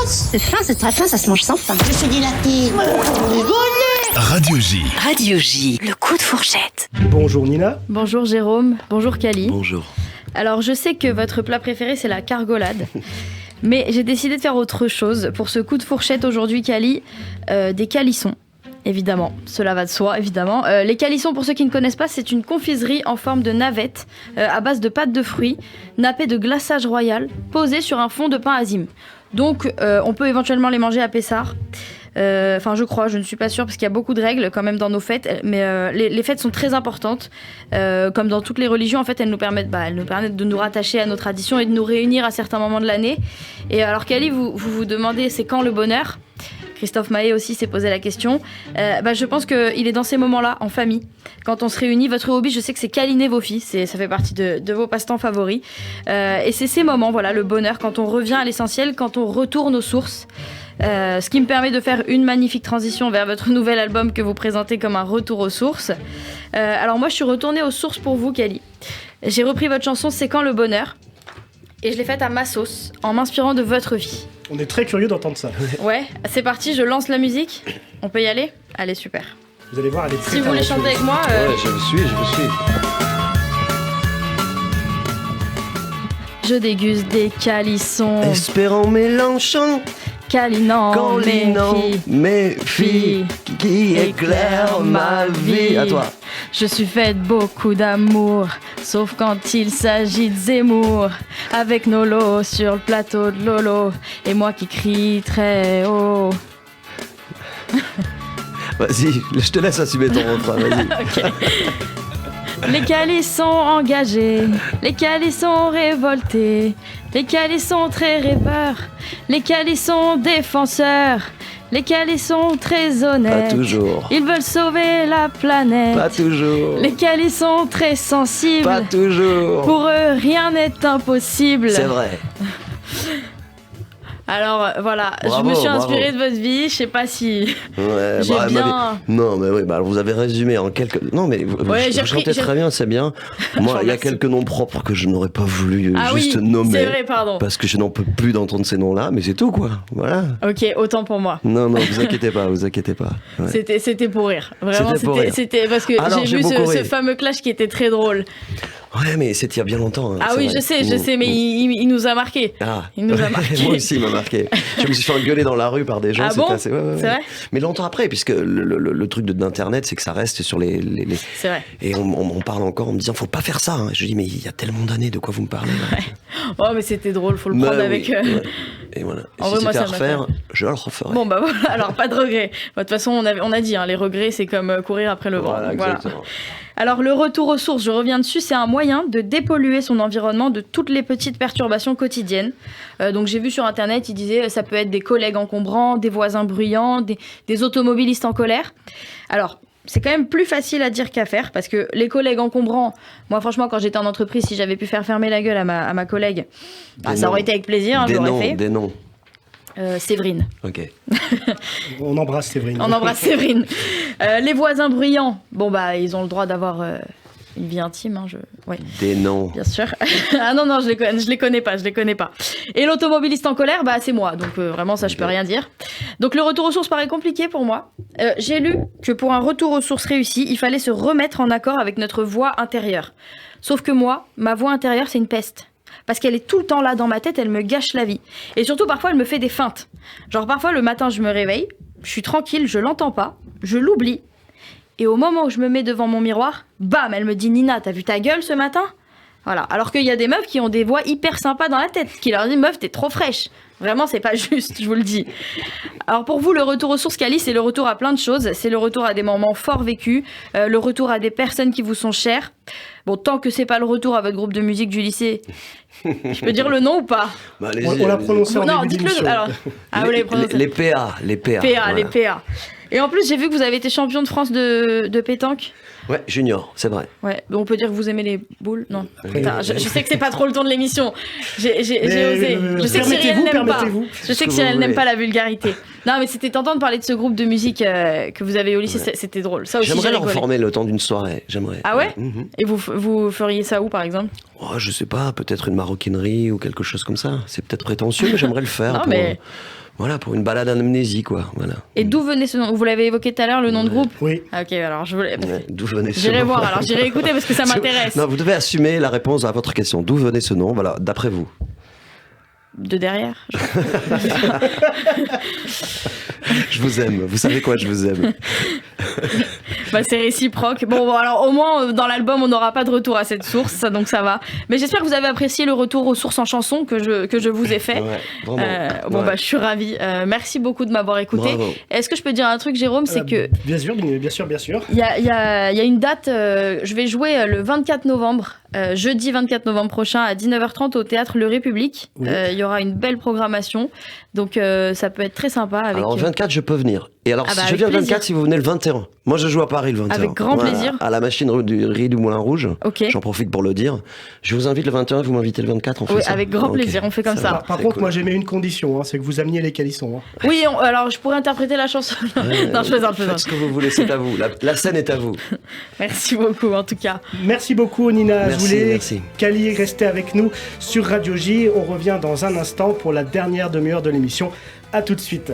C'est fin, c'est très fin, ça se mange sans fin. Je fais du latte. Radio J. Radio J, le coup de fourchette. Bonjour Nina. Bonjour Jérôme, bonjour Cali. Bonjour. Alors je sais que votre plat préféré c'est la cargolade, mais j'ai décidé de faire autre chose. Pour ce coup de fourchette aujourd'hui Cali, des calissons. Évidemment, cela va de soi, évidemment. Les calissons, pour ceux qui ne connaissent pas, c'est une confiserie en forme de navette à base de pâte de fruits, nappée de glaçage royal, posée sur un fond de pain azim. Donc, on peut éventuellement les manger à Pessard. Enfin, je crois, je ne suis pas sûre, parce qu'il y a beaucoup de règles quand même dans nos fêtes, mais les fêtes sont très importantes. Comme dans toutes les religions, en fait, elles nous permettent de nous rattacher à nos traditions et de nous réunir à certains moments de l'année. Et alors, Cali, vous demandez, c'est quand le bonheur ? Christophe Maé aussi s'est posé la question. Je pense qu'il est dans ces moments-là, en famille. Quand on se réunit, votre hobby, je sais que c'est câliner vos filles. Ça fait partie de vos passe-temps favoris. Et c'est ces moments, voilà, le bonheur, quand on revient à l'essentiel, quand on retourne aux sources. Ce qui me permet de faire une magnifique transition vers votre nouvel album que vous présentez comme un retour aux sources. Alors moi, je suis retournée aux sources pour vous, Cali. J'ai repris votre chanson « C'est quand le bonheur ?» et je l'ai faite à ma sauce, en m'inspirant de votre vie. On est très curieux d'entendre ça. Ouais, c'est parti, je lance la musique. On peut y aller ? Allez, super. Vous allez voir, elle est très Si vous voulez chanter avec moi... Ouais, je vous suis. Je déguste des calissons, Espérant Mélenchon, câlinant mes filles qui éclairent ma vie. À toi. Je suis faite beaucoup d'amour, sauf quand il s'agit de Zemmour. Avec Nolo sur le plateau de Lolo, et moi qui crie très haut. Vas-y, je te laisse assumer ton refrain, vas-y. Ok. Les calissons engagés, les calissons révoltés, les calissons très rêveurs, les calissons défenseurs, les calissons très honnêtes. Pas toujours. Ils veulent sauver la planète. Pas toujours. Les calissons très sensibles. Pas toujours. Pour eux, rien n'est impossible. C'est vrai. Alors voilà, Bravo, je me suis inspirée bravo. de votre vie, je sais pas si Ouais, j'ai bien... Non, mais oui, vous avez résumé en quelques... Non, mais vous chantez très bien, c'est bien. Moi, il y a quelques noms propres que je n'aurais pas voulu juste nommer. C'est vrai, pardon. Parce que je n'en peux plus d'entendre ces noms-là, mais c'est tout, quoi. Voilà. Ok, autant pour moi. Non, vous inquiétez pas. Ouais. C'était pour rire. Vraiment, C'était pour rire. c'était parce que Alors, j'ai vu beaucoup ce ri. fameux clash qui était très drôle. Ouais, mais c'était il y a bien longtemps. Hein, Ah c'est oui, vrai. je sais, mais il nous a marqué. Ah. Il nous a marqué. Moi aussi, il m'a marqué. Je me suis fait engueuler dans la rue par des gens. Ah c'était bon assez... ouais. C'est vrai ? Mais longtemps après, puisque le truc d'internet, c'est que ça reste sur les... C'est vrai. Et on parle encore en me disant, faut pas faire ça. Hein. Je dis, mais il y a tellement d'années, de quoi vous me parlez là. Oh, mais c'était drôle, faut le prendre avec... Ouais. Et voilà. Et En si vrai, moi, c'était à ça m'a refaire, je le referais. Bon bah voilà, alors pas de regrets. De toute façon, on a dit, hein, les regrets, c'est comme courir après le vent. Voilà, exactement. Alors le retour aux sources, je reviens dessus, c'est un moyen de dépolluer son environnement de toutes les petites perturbations quotidiennes. Donc j'ai vu sur internet, ils disaient ça peut être des collègues encombrants, des voisins bruyants, des automobilistes en colère. Alors c'est quand même plus facile à dire qu'à faire, parce que les collègues encombrants, moi franchement quand j'étais en entreprise, si j'avais pu faire fermer la gueule à ma collègue, ça aurait été avec plaisir, hein, je l'aurais fait. Des noms. Séverine. Ok. On embrasse Séverine. On embrasse Séverine. Les voisins bruyants, bon bah ils ont le droit d'avoir une vie intime, hein, ouais. Des noms. Bien sûr. Ah non, je les connais pas. Et l'automobiliste en colère, bah c'est moi, donc vraiment ça je peux rien dire. Donc le retour aux sources paraît compliqué pour moi. J'ai lu que pour un retour aux sources réussi, il fallait se remettre en accord avec notre voix intérieure. Sauf que moi, ma voix intérieure c'est une peste. Parce qu'elle est tout le temps là dans ma tête, elle me gâche la vie. Et surtout, parfois, elle me fait des feintes. Genre, parfois, le matin, je me réveille, je suis tranquille, je l'entends pas, je l'oublie. Et au moment où je me mets devant mon miroir, bam, elle me dit « Nina, t'as vu ta gueule ce matin ?» Voilà. Alors qu'il y a des meufs qui ont des voix hyper sympas dans la tête, qui leur disent « Meuf, t'es trop fraîche !» Vraiment, c'est pas juste, je vous le dis. Alors pour vous, le retour aux sources, Cali, c'est le retour à plein de choses. C'est le retour à des moments forts vécus, le retour à des personnes qui vous sont chères. Bon, tant que c'est pas le retour à votre groupe de musique du lycée, je peux dire le nom ou pas ? Bah, On l'a prononcé en Non, début dites-le. d'émission. Alors, vous l'avez prononcé. Les PA. PA, voilà. les PA. Et en plus, j'ai vu que vous avez été champion de France de pétanque. Ouais, junior, c'est vrai. Ouais, on peut dire que vous aimez les boules ? Non. Oui. Putain, je sais que c'est pas trop le temps de l'émission. J'ai osé. Je sais que Cyril n'aime pas. Je sais que Cyril n'aime pas la vulgarité. Non, mais c'était tentant de parler de ce groupe de musique que vous avez au lycée, c'était drôle. Ça aussi, j'aimerais leur former le temps d'une soirée, j'aimerais. Ah ouais? Et vous feriez ça où, par exemple? Oh, je sais pas, peut-être une maroquinerie ou quelque chose comme ça. C'est peut-être prétentieux, mais j'aimerais le faire. Non, mais... Voilà, pour une balade en amnésie, quoi. Voilà. Et d'où venait ce nom? Vous l'avez évoqué tout à l'heure, le nom de groupe? Oui. Ok, alors je voulais... D'où venait ce nom? J'irai voir, alors j'irai écouter parce que ça m'intéresse. Non, vous devez assumer la réponse à votre question. D'où venait ce nom? Voilà, d'après vous. De derrière. Je vous aime. Vous savez quoi, je vous aime. Bah, c'est réciproque. Bon, alors au moins dans l'album on n'aura pas de retour à cette source, ça, donc ça va. Mais j'espère que vous avez apprécié le retour aux sources en chanson que je vous ai fait. Bah je suis ravie. Merci beaucoup de m'avoir écouté. Bravo. Est-ce que je peux dire un truc, Jérôme? C'est que bien sûr. il y a une date. Je vais jouer le 24 novembre. Jeudi 24 novembre prochain à 19h30 au Théâtre Le République. Oui. Il y aura une belle programmation, donc ça peut être très sympa. Avec... Alors, 24, je peux venir. Et alors, si bah, je viens le 24, plaisir. si vous venez le 21. Moi, je joue à Paris le 21. Avec grand plaisir. À la machine rue du Moulin Rouge. Ok. J'en profite pour le dire. Je vous invite le 21, vous m'invitez le 24, on fait ça. Avec grand Ok. plaisir, on fait comme ça. Par contre, moi, j'aimais une condition, c'est que vous ameniez les calissons. Oui, alors je pourrais interpréter la chanson. Non, je plaisante. Faites ce que vous voulez, c'est à vous. La scène est à vous. Merci beaucoup, en tout cas. Merci beaucoup, Nina Azoulay. Merci. Kali, restez avec nous sur Radio J. On revient dans un instant pour la dernière demi-heure de l'émission. À tout de suite.